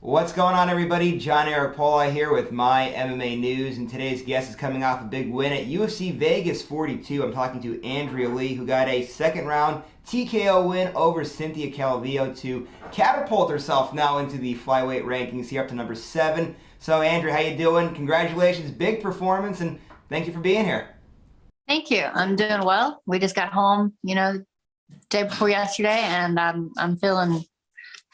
What's going on, everybody? John Arapola here with my MMA news, and today's guest is coming off a big win at UFC Vegas 42. I'm talking to Andrea Lee, who got a second round TKO win over Cynthia Calvillo to catapult herself now into the flyweight rankings here up to number 7. So, Andrea, how you doing? Congratulations, big performance, and thank you for being here. Thank you. I'm doing well. We just got home, day before yesterday, and I'm feeling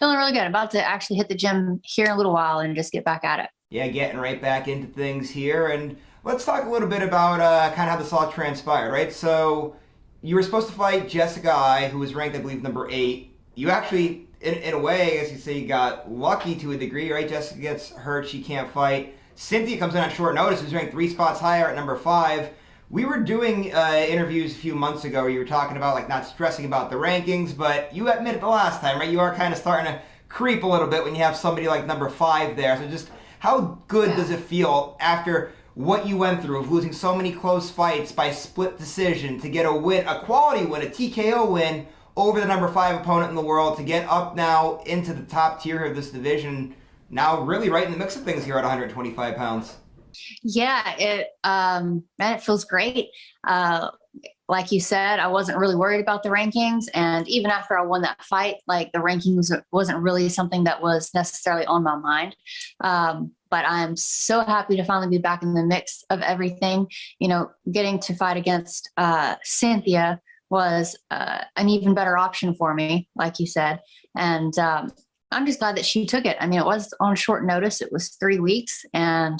really good. About to actually hit the gym here in a little while and just get back at it. Yeah, getting right back into things here, and let's talk a little bit about kind of how this all transpired, right? So you were supposed to fight Jessica I, who was ranked, I believe, number 8. You actually, in a way, I guess you say, you got lucky to a degree, right? Jessica gets hurt, she can't fight. Cynthia comes in on short notice, who's ranked 3 spots higher at number 5. We were doing interviews a few months ago where you were talking about like not stressing about the rankings, but you admitted the last time, right? You are kind of starting to creep a little bit when you have somebody like number 5 there. So just how good does it feel after what you went through of losing so many close fights by split decision to get a win, a quality win, a TKO win over the number 5 opponent in the world, to get up now into the top tier of this division, now really right in the mix of things here at 125 pounds? Yeah, it feels great. Like you said, I wasn't really worried about the rankings, and even after I won that fight, like the rankings wasn't really something that was necessarily on my mind. But I'm so happy to finally be back in the mix of everything. Getting to fight against Cynthia was an even better option for me, like you said, and I'm just glad that she took it. I mean, it was on short notice. It was 3 weeks, and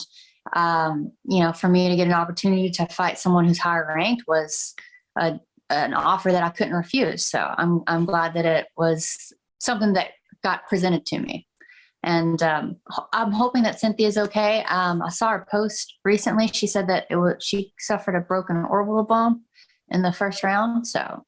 for me to get an opportunity to fight someone who's higher ranked was an offer that I couldn't refuse. So I'm glad that it was something that got presented to me. And I'm hoping that Cynthia's okay. I saw her post recently. She said that she suffered a broken orbital bone in the first round. So,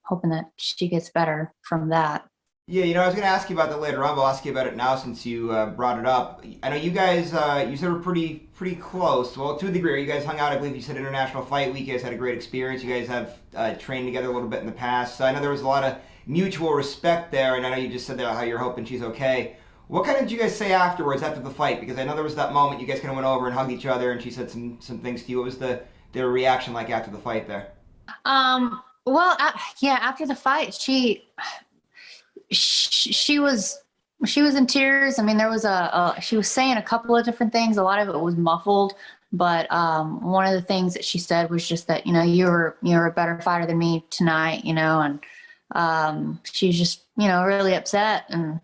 hoping that she gets better from that. Yeah, I was going to ask you about that later on, but I'll ask you about it now since you brought it up. I know you guys, you said were pretty close. Well, to a degree, you guys hung out. I believe you said International Fight Week. You guys had a great experience. You guys have trained together a little bit in the past. So I know there was a lot of mutual respect there, and I know you just said that how you're hoping she's okay. What kind of did you guys say afterwards, after the fight? Because I know there was that moment you guys kind of went over and hugged each other, and she said some things to you. What was their reaction like after the fight there? Well, after the fight, she was in tears. I mean, there was she was saying a couple of different things. A lot of it was muffled, but one of the things that she said was just that, you're a better fighter than me tonight, and she's just, really upset. And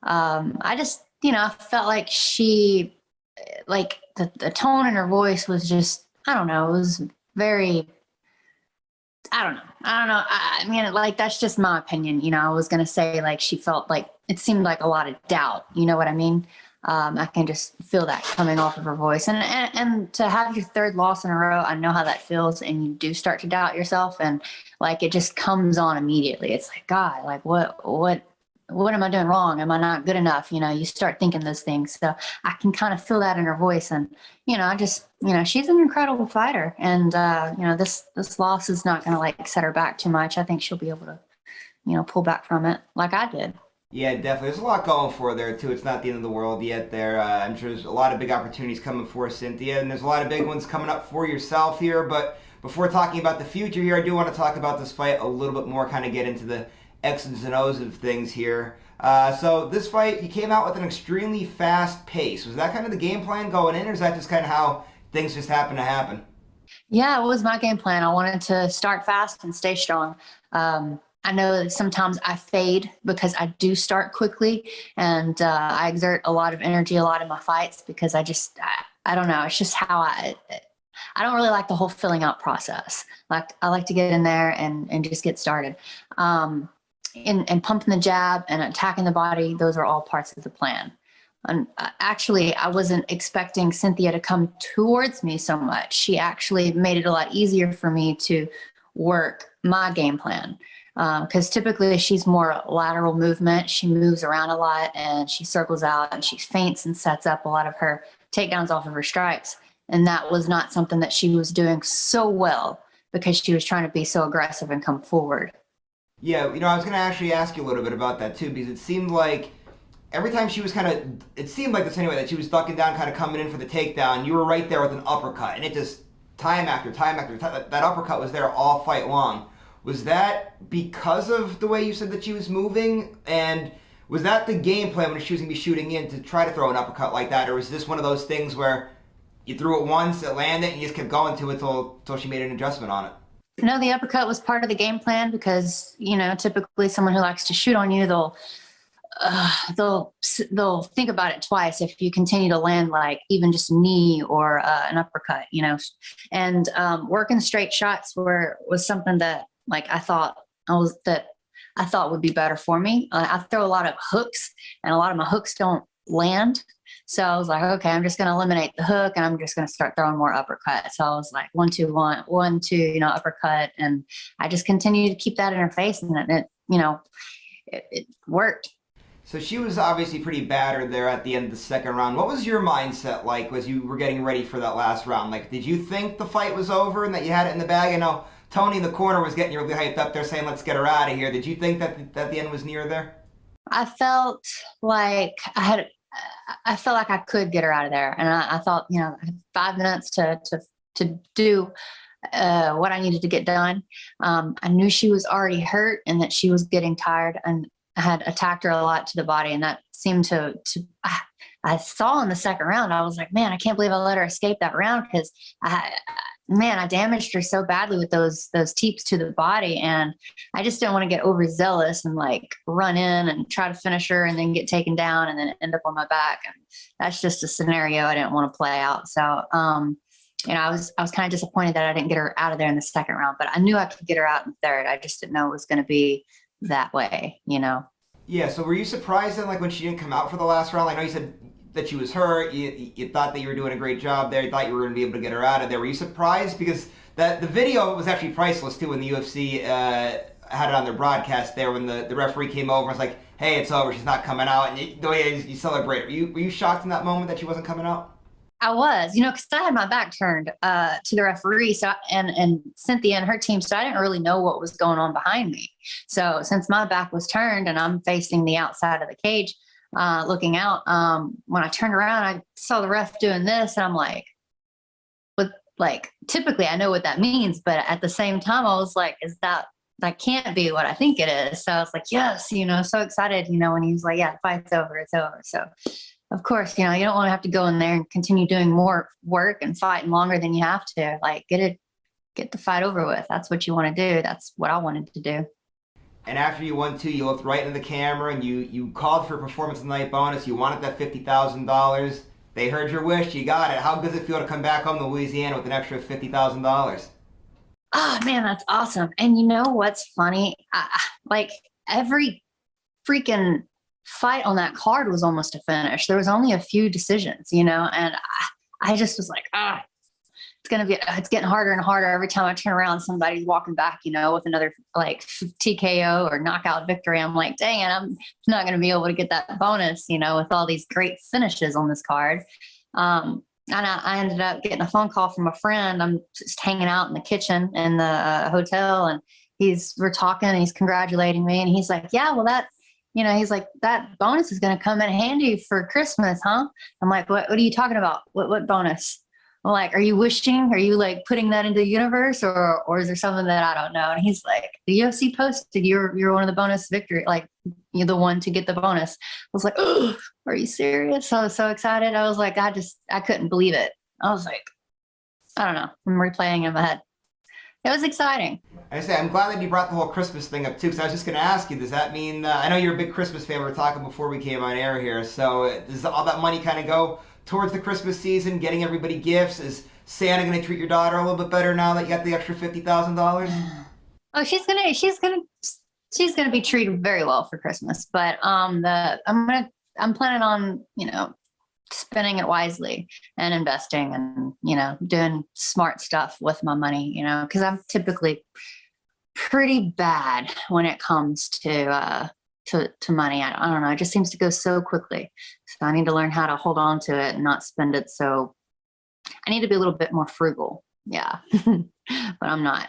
I just, I felt like she, like the tone in her voice was just, I don't know, it was very, I don't know. I mean, like, that's just my opinion. I was going to say, like, she felt like it seemed like a lot of doubt. You know what I mean? I can just feel that coming off of her voice. And to have your 3rd loss in a row, I know how that feels. And you do start to doubt yourself. And, like, it just comes on immediately. It's like, God, like, what am I doing wrong? Am I not good enough? You start thinking those things. So I can kind of feel that in her voice. And, I just, she's an incredible fighter. And, this loss is not going to like set her back too much. I think she'll be able to, pull back from it like I did. Yeah, definitely. There's a lot going for her there, too. It's not the end of the world yet there. I'm sure there's a lot of big opportunities coming for Cynthia, and there's a lot of big ones coming up for yourself here. But before talking about the future here, I do want to talk about this fight a little bit more, kind of get into the X's and O's of things here. So this fight, you came out with an extremely fast pace. Was that kind of the game plan going in, or is that just kind of how things just happened to happen? Yeah, it was my game plan. I wanted to start fast and stay strong. I know that sometimes I fade because I do start quickly, and I exert a lot of energy a lot in my fights because I don't know. It's just how I don't really like the whole filling out process. Like, I like to get in there and just get started. And pumping the jab and attacking the body, those are all parts of the plan. And actually, I wasn't expecting Cynthia to come towards me so much. She actually made it a lot easier for me to work my game plan. Because typically she's more lateral movement. She moves around a lot and she circles out and she feints and sets up a lot of her takedowns off of her strikes. And that was not something that she was doing so well because she was trying to be so aggressive and come forward. Yeah, I was going to actually ask you a little bit about that too, because it seemed like every time she was kind of, it seemed like this anyway, that she was ducking down, kind of coming in for the takedown, you were right there with an uppercut, and it just, time after time after time, that uppercut was there all fight long. Was that because of the way you said that she was moving? And was that the game plan when she was going to be shooting in to try to throw an uppercut like that? Or was this one of those things where you threw it once, it landed, and you just kept going to it till she made an adjustment on it? No, the uppercut was part of the game plan because, typically someone who likes to shoot on you, they'll think about it twice if you continue to land like even just a knee or an uppercut, and working straight shots was something that like I thought would be better for me. I throw a lot of hooks and a lot of my hooks don't land. So I was like, okay, I'm just going to eliminate the hook and I'm just going to start throwing more uppercuts. So I was like 1, 2, 1, 1, 2, uppercut. And I just continued to keep that in her face and it worked. So she was obviously pretty battered there at the end of the second round. What was your mindset like as you were getting ready for that last round? Like, did you think the fight was over and that you had it in the bag? I know Tony in the corner was getting you really hyped up there saying, let's get her out of here. Did you think that the end was near there? I felt like I felt like I could get her out of there. And I thought, I had 5 minutes to do what I needed to get done. I knew she was already hurt and that she was getting tired, and I had attacked her a lot to the body, and that seemed to I saw in the second round, I was like, man, I can't believe I let her escape that round because I damaged her so badly with those teeps to the body, and I just didn't want to get overzealous and like run in and try to finish her and then get taken down and then end up on my back. And that's just a scenario I didn't want to play out. So, I was kind of disappointed that I didn't get her out of there in the second round, but I knew I could get her out in the third. I just didn't know it was going to be that way, Yeah, so were you surprised then, like when she didn't come out for the last round? I know you said that she was hurt. You thought that you were doing a great job there. You thought you were going to be able to get her out of there. Were you surprised? Because the video was actually priceless too when the UFC had it on their broadcast there when the referee came over and was like, hey, it's over. She's not coming out. And the way you celebrate. Were you shocked in that moment that she wasn't coming out? I was, because I had my back turned to the referee, so and Cynthia and her team, so I didn't really know what was going on behind me. So since my back was turned and I'm facing the outside of the cage, looking out, when I turned around, I saw the ref doing this, and I'm like, typically I know what that means, but at the same time, I was like, that can't be what I think it is. So I was like, yes, so excited, when he was like, yeah, the fight's over, it's over. So of course, you don't want to have to go in there and continue doing more work and fighting longer than you have to. Like, get the fight over with. That's what you want to do. That's what I wanted to do. And after you won 2, you looked right into the camera and you called for a performance of the night bonus. You wanted that $50,000. They heard your wish. You got it. How good does it feel to come back home to Louisiana with an extra $50,000? Oh, man, that's awesome. And you know what's funny? Every freaking fight on that card was almost a finish. There was only a few decisions, and I just was like, it's getting harder and harder. Every time I turn around, somebody's walking back, with another like TKO or knockout victory. I'm like, dang it, I'm not going to be able to get that bonus, with all these great finishes on this card. And I ended up getting a phone call from a friend. I'm just hanging out in the kitchen in the hotel, and we're talking and he's congratulating me. And he's like, yeah, well, he's like, that bonus is going to come in handy for Christmas, huh? I'm like, what are you talking about? What bonus? I'm like, are you like putting that into the universe or is there something that I don't know? And he's like, the UFC posted you're one of the bonus victory, like you're the one to get the bonus. I was like, oh, are you serious? I was so excited. I was like, I couldn't believe it. I was like, I don't know. I'm replaying in my head. It was exciting. I'm glad that you brought the whole Christmas thing up too, because I was just going to ask you, does that mean, I know you're a big Christmas fan, we were talking before we came on air here, so does all that money kind of go towards the Christmas season, getting everybody gifts? Is Santa going to treat your daughter a little bit better now that you got the extra $50,000? Oh, she's gonna be treated very well for Christmas, but I'm planning on, spending it wisely and investing and, doing smart stuff with my money, because I'm typically pretty bad when it comes to money. I don't know. It just seems to go so quickly. So I need to learn how to hold on to it and not spend it. So I need to be a little bit more frugal. Yeah. But I'm not.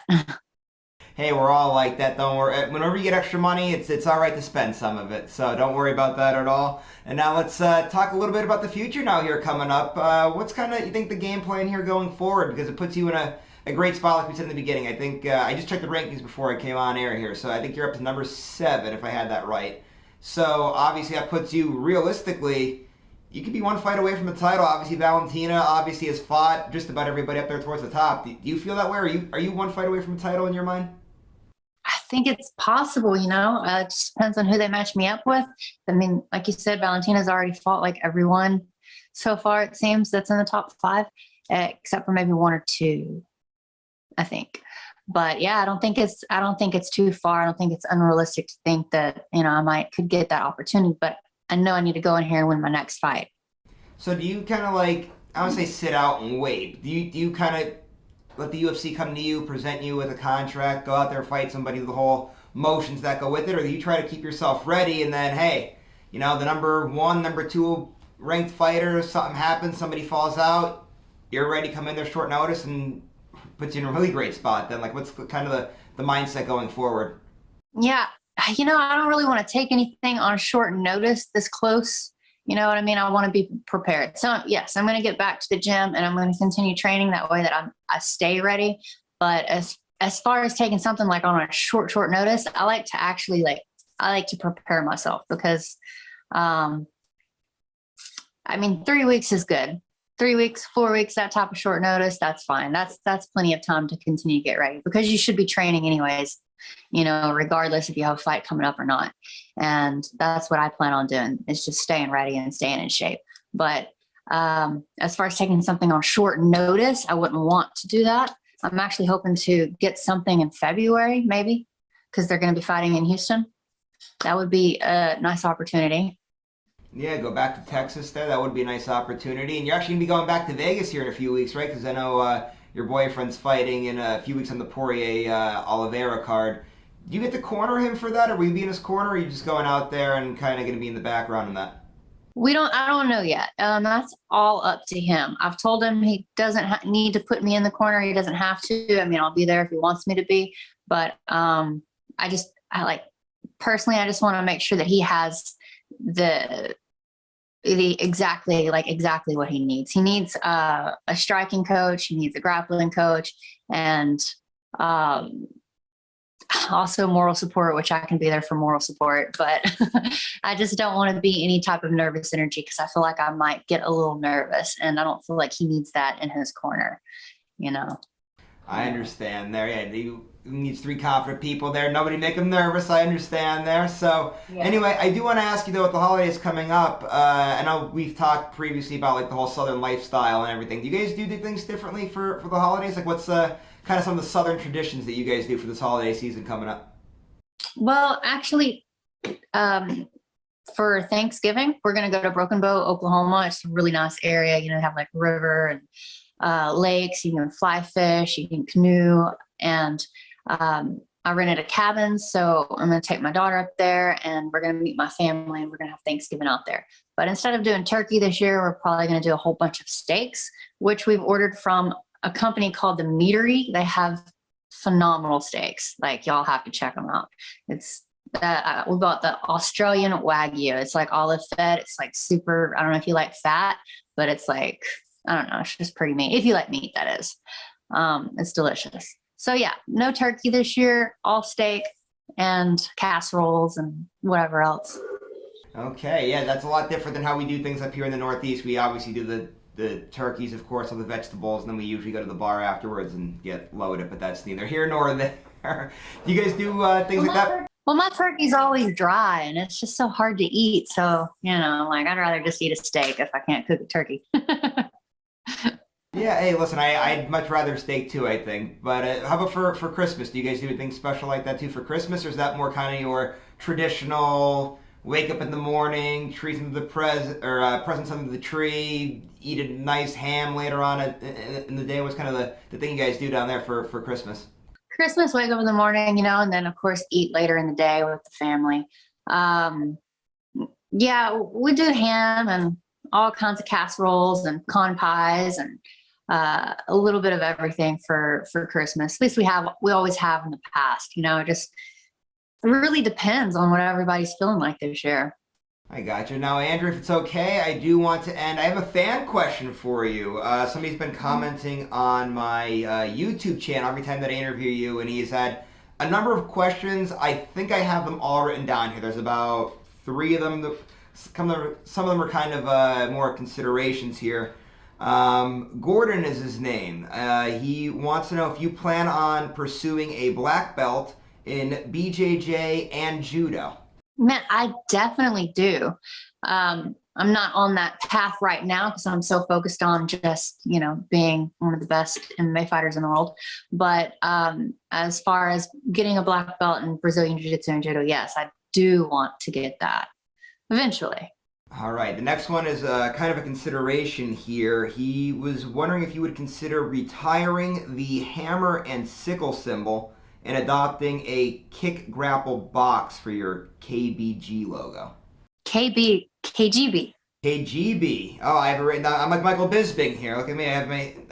hey, we're all like that. Don't worry. Whenever you get extra money, it's all right to spend some of it. So don't worry about that at all. And now let's talk a little bit about the future now here coming up. What's kind of you think the game plan here going forward? Because it puts you in a great spot, like we said in the beginning. I think I just checked the rankings before I came on air here, so I think you're up to number 7 if I had that right. So obviously that puts you realistically. You could be one fight away from the title. Obviously, Valentina obviously has fought just about everybody up there towards the top. Do you feel that way? Are you one fight away from the title in your mind? I think it's possible, it just depends on who they match me up with. I mean, like you said, Valentina's already fought like everyone so far, it seems, that's in the top 5, except for maybe 1 or 2, I think. But yeah, I don't think it's too far. I don't think it's unrealistic to think that, could get that opportunity, but I know I need to go in here and win my next fight. So do you kind of like, I would say sit out and wait. Do you kind of let the UFC come to you, present you with a contract, go out there, fight somebody, the whole motions that go with it? Or do you try to keep yourself ready and then, hey, the number 1, number 2 ranked fighter, something happens, somebody falls out, you're ready to come in there short notice and puts you in a really great spot then? Like, what's kind of the mindset going forward? Yeah. I don't really want to take anything on short notice this close. You know what I mean? I want to be prepared. So yes, I'm going to get back to the gym and I'm going to continue training that way that I stay ready. But as far as taking something like on a short notice, I like to actually I like to prepare myself because, 3 weeks is good. 3 weeks, 4 weeks, that type of short notice, that's fine. That's plenty of time to continue to get ready because you should be training anyways, regardless if you have a fight coming up or not. And that's what I plan on doing, is just staying ready and staying in shape. But as far as taking something on short notice, I wouldn't want to do that. I'm actually hoping to get something in February, maybe, because they're going to be fighting in Houston. That would be a nice opportunity. Yeah, go back to Texas there. That would be a nice opportunity. And you're actually going to be going back to Vegas here in a few weeks, right? Because I know your boyfriend's fighting in a few weeks on the Poirier Oliveira card. Do you get to corner him for that, or will you be in his corner, or are you just going out there and kind of going to be in the background in that? I don't know yet. That's all up to him. I've told him he doesn't need to put me in the corner. He doesn't have to. I'll be there if he wants me to be. But personally, I just want to make sure that he has the exactly what he needs. He needs a striking coach. He needs a grappling coach, and also moral support, which I can be there for moral support. But I just don't want to be any type of nervous energy because I feel like I might get a little nervous, and I don't feel like he needs that in his corner. I understand there. Yeah, he needs 3 confident people there. Nobody make him nervous. I understand there. So Yeah. anyway, I do want to ask you though, with the holidays coming up, I know we've talked previously about like the whole Southern lifestyle and everything. Do you guys do things differently for the holidays? Like what's kind of some of the Southern traditions that you guys do for this holiday season coming up? Well, actually, for Thanksgiving, we're going to go to Broken Bow, Oklahoma. It's a really nice area. They have like river and lakes. You can fly fish, you can canoe. And I rented a cabin. So I'm going to take my daughter up there and we're going to meet my family and we're going to have Thanksgiving out there. But instead of doing turkey this year, we're probably going to do a whole bunch of steaks, which we've ordered from a company called The Meatery. They have phenomenal steaks. Like, y'all have to check them out. It's we bought the Australian Wagyu. It's like olive fed. It's like super, I don't know if you like fat, but it's like, I don't know, it's just pretty meat. If you like meat, that is. It's delicious. So yeah, no turkey this year, all steak and casseroles and whatever else. Okay, yeah, that's a lot different than how we do things up here in the Northeast. We obviously do the turkeys, of course, all the vegetables, and then we usually go to the bar afterwards and get loaded, but that's neither here nor there. Do you guys do things like that? Well, my turkey's always dry and it's just so hard to eat. So, I'd rather just eat a steak if I can't cook a turkey. Yeah, hey, listen, I'd much rather steak too, I think. But how about for Christmas? Do you guys do anything special like that too for Christmas, or is that more kind of your traditional wake up in the morning, treat them to the presents under the tree, eat a nice ham later on in the day? What's kind of the thing you guys do down there for Christmas? Christmas, wake up in the morning, and then of course eat later in the day with the family. Yeah, we do ham and all kinds of casseroles and con pies and a little bit of everything for Christmas. At least we always have in the past. It just really depends on what everybody's feeling like this year. I got you. Now, Andrew, if it's okay, I do want to end. I have a fan question for you. Somebody's been commenting on my YouTube channel every time that I interview you, and he's had a number of questions. I think I have them all written down here. There's about 3 of them. Some of them are kind of more considerations here. Gordon is his name. He wants to know if you plan on pursuing a black belt in BJJ and judo. Man, I definitely do. I'm not on that path right now because I'm so focused on just, being one of the best MMA fighters in the world. But as far as getting a black belt in Brazilian Jiu-Jitsu and Judo, yes, I do want to get that eventually. All right. The next one is kind of a consideration here. He was wondering if you would consider retiring the hammer and sickle symbol and adopting a kick grapple box for your KBG logo. KGB. KGB. Oh, I have it written down. I'm like Michael Bisping here. Look at me. I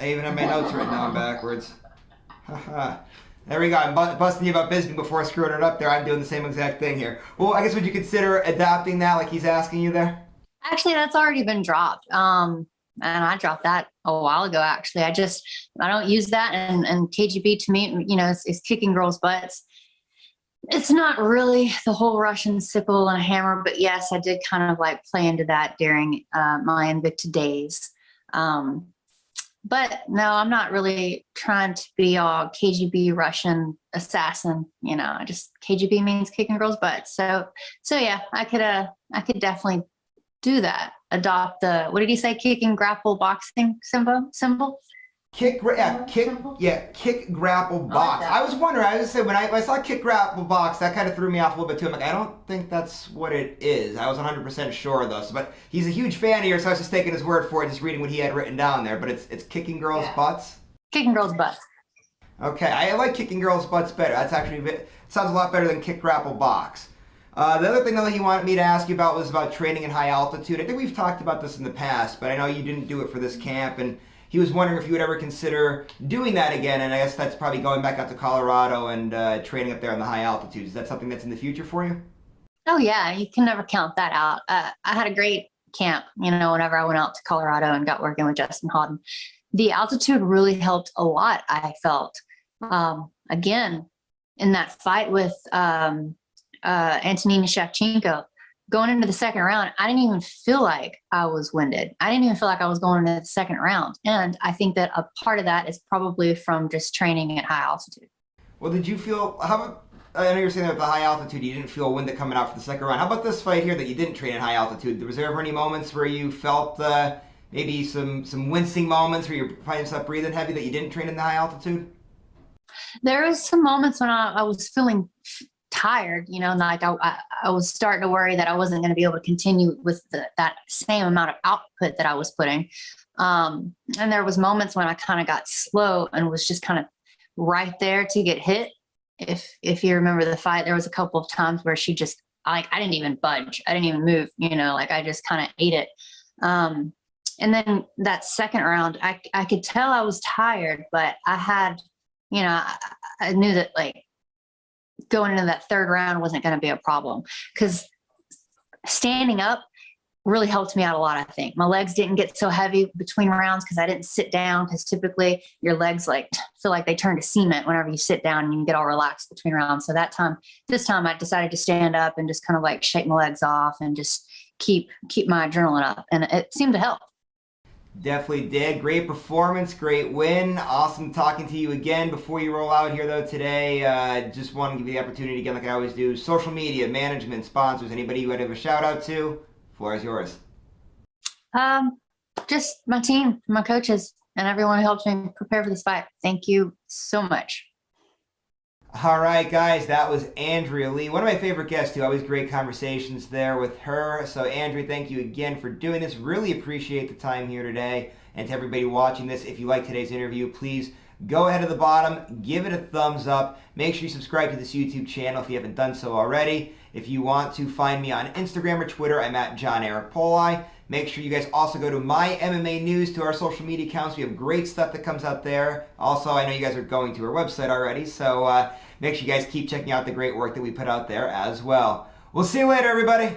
even have my notes written down backwards. There we go. I'm busting you about Bisping before screwing it up there. I'm doing the same exact thing here. Well, I guess would you consider adopting that like he's asking you there? Actually, that's already been dropped. And I dropped that a while ago, actually. I don't use that. And KGB to me, is kicking girls' butts. It's not really the whole Russian sickle and a hammer, but yes, I did kind of like play into that during my Invicta days. But no, I'm not really trying to be all KGB Russian assassin. KGB means kicking girls' butts. So yeah, I could definitely do that. Adopt the, what did he say? Kicking grapple boxing symbol? Kick grapple box. I was wondering. I was saying when I saw kick grapple box, that kind of threw me off a little bit too. I'm like, I don't think that's what it is. I was 100% sure though. But he's a huge fan here, so I was just taking his word for it, just reading what he had written down there. But it's kicking girls' butts. Kicking girls' butts. Okay, I like kicking girls' butts better. That's actually sounds a lot better than kick grapple box. The other thing that he wanted me to ask you about was about training in high altitude. I think we've talked about this in the past, but I know you didn't do it for this camp, and he was wondering if you would ever consider doing that again, and I guess that's probably going back out to Colorado and training up there on the high altitude. Is that something that's in the future for you? Oh yeah, you can never count that out. I had a great camp, whenever I went out to Colorado and got working with Justin Hawden. The altitude really helped a lot, I felt. Again, in that fight with Antonina Shevchenko, going into the second round, I didn't even feel like I was winded. I didn't even feel like I was going into the second round. And I think that a part of that is probably from just training at high altitude. Well, did you feel, I know you're saying that with the high altitude, you didn't feel winded coming out for the second round. How about this fight here that you didn't train at high altitude? Was there ever any moments where you felt maybe some wincing moments where you're finding yourself breathing heavy that you didn't train in the high altitude? There was some moments when I was feeling tired, like I was starting to worry that I wasn't going to be able to continue with that same amount of output that I was putting. And there was moments when I kind of got slow and was just kind of right there to get hit. If you remember the fight, there was a couple of times where she just, I didn't even budge. I didn't even move, I just kind of ate it. And then that second round, I could tell I was tired, but I had, I knew that going into that third round wasn't going to be a problem because standing up really helped me out a lot. I think my legs didn't get so heavy between rounds because I didn't sit down, because typically your legs feel like they turn to cement whenever you sit down and you get all relaxed between rounds. So this time I decided to stand up and just kind of shake my legs off and just keep my adrenaline up, and it seemed to help. Definitely did. Great performance, great win. Awesome talking to you again. Before you roll out here, though, today, just want to give you the opportunity again, like I always do. Social media, management, sponsors, anybody you would have a shout out to? Floor is yours. Just my team, my coaches, and everyone who helped me prepare for this fight. Thank you so much. All right, guys, that was Andrea Lee, one of my favorite guests, too. Always great conversations there with her. So, Andrea, thank you again for doing this. Really appreciate the time here today. And to everybody watching this, if you like today's interview, please go ahead to the bottom, give it a thumbs up. Make sure you subscribe to this YouTube channel if you haven't done so already. If you want to find me on Instagram or Twitter, I'm at John Eric Poli. Make sure you guys also go to My MMA News, to our social media accounts. We have great stuff that comes out there. Also, I know you guys are going to our website already, so make sure you guys keep checking out the great work that we put out there as well. We'll see you later, everybody.